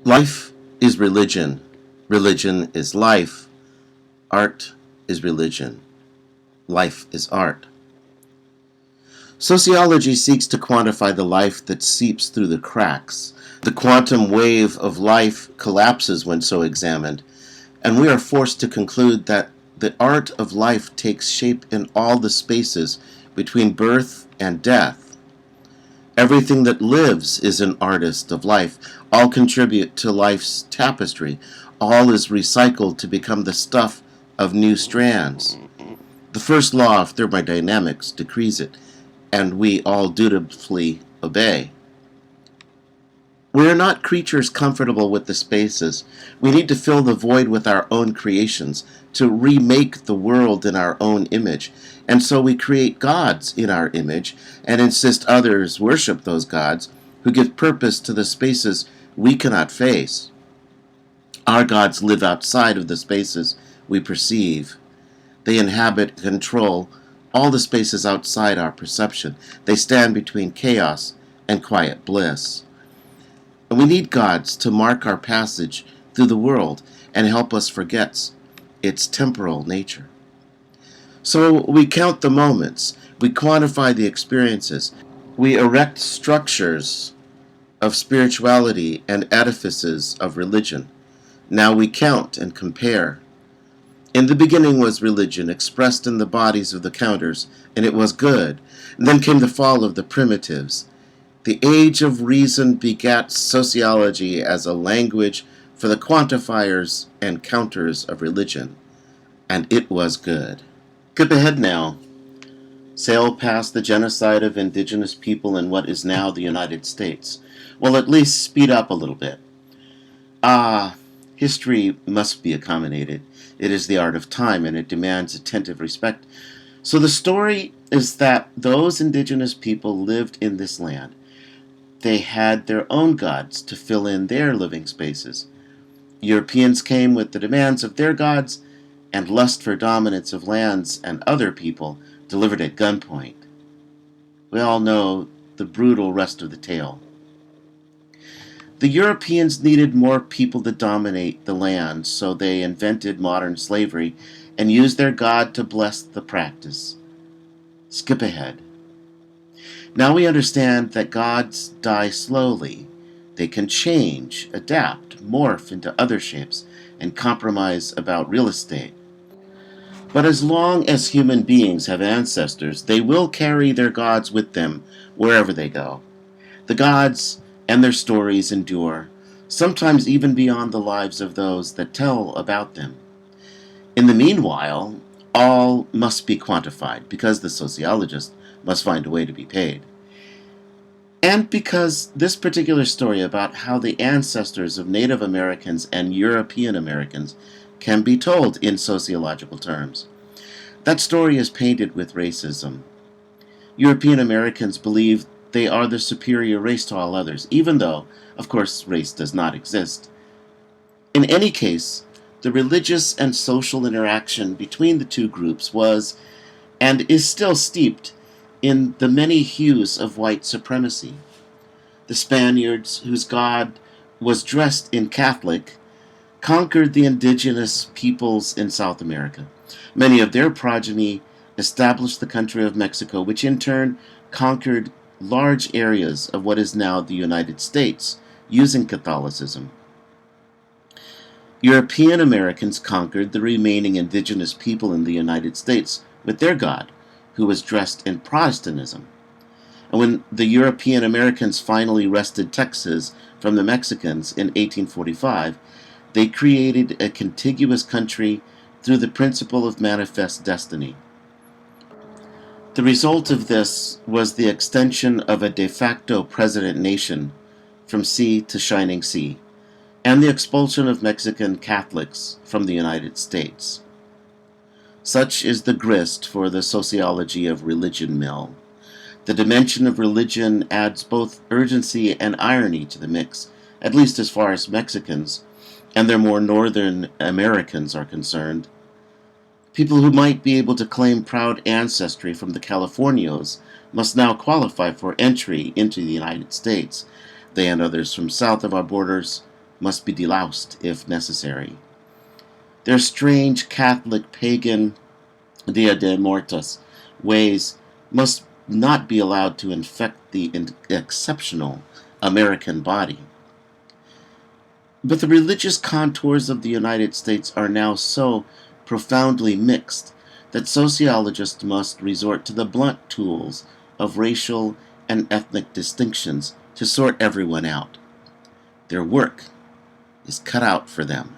Life is religion. Religion is life. Art is religion. Life is art. Sociology seeks to quantify the life that seeps through the cracks. The quantum wave of life collapses when so examined, and we are forced to conclude that the art of life takes shape in all the spaces between birth and death. Everything that lives is an artist of life. All contribute to life's tapestry. All is recycled to become the stuff of new strands. The first law of thermodynamics decrees it, and we all dutifully obey. We are not creatures comfortable with the spaces. We need to fill the void with our own creations, to remake the world in our own image. And so we create gods in our image and insist others worship those gods who give purpose to the spaces we cannot face. Our gods live outside of the spaces we perceive. They inhabit and control all the spaces outside our perception. They stand between chaos and quiet bliss. And we need gods to mark our passage through the world and help us forget its temporal nature. So we count the moments, we quantify the experiences, we erect structures of spirituality and edifices of religion. Now we count and compare. In the beginning was religion, expressed in the bodies of the counters, and it was good. And then came the fall of the primitives. The age of reason begat sociology as a language for the quantifiers and counters of religion, and it was good. Skip ahead now. Sail past the genocide of indigenous people in what is now the United States. Well, at least speed up a little bit. History must be accommodated. It is the art of time, and it demands attentive respect. So the story is that those indigenous people lived in this land. They had their own gods to fill in their living spaces. Europeans came with the demands of their gods, and lust for dominance of lands and other people delivered at gunpoint. We all know the brutal rest of the tale. The Europeans needed more people to dominate the land, so they invented modern slavery and used their god to bless the practice. Skip ahead. Now we understand that gods die slowly. They can change, adapt, morph into other shapes, and compromise about real estate. But as long as human beings have ancestors, they will carry their gods with them wherever they go. The gods and their stories endure, sometimes even beyond the lives of those that tell about them. In the meanwhile, all must be quantified, because the sociologist must find a way to be paid. And because this particular story about how the ancestors of Native Americans and European Americans can be told in sociological terms. That story is painted with racism. European Americans believe they are the superior race to all others, even though, of course, race does not exist. In any case, the religious and social interaction between the two groups was, and is still steeped, in the many hues of white supremacy. The Spaniards, whose god was dressed in Catholic, conquered the indigenous peoples in South America. Many of their progeny established the country of Mexico, which in turn conquered large areas of what is now the United States, using Catholicism. European Americans conquered the remaining indigenous people in the United States with their god, who was dressed in Protestantism. And when the European Americans finally wrested Texas from the Mexicans in 1845, they created a contiguous country through the principle of manifest destiny. The result of this was the extension of a de facto president nation from sea to shining sea, and the expulsion of Mexican Catholics from the United States. Such is the grist for the sociology of religion mill. The dimension of religion adds both urgency and irony to the mix, at least as far as Mexicans and their more northern Americans are concerned. People who might be able to claim proud ancestry from the Californios must now qualify for entry into the United States. They and others from south of our borders must be deloused if necessary. Their strange Catholic pagan Dia de Mortos ways must not be allowed to infect the exceptional American body. But the religious contours of the United States are now so profoundly mixed that sociologists must resort to the blunt tools of racial and ethnic distinctions to sort everyone out. Their work is cut out for them.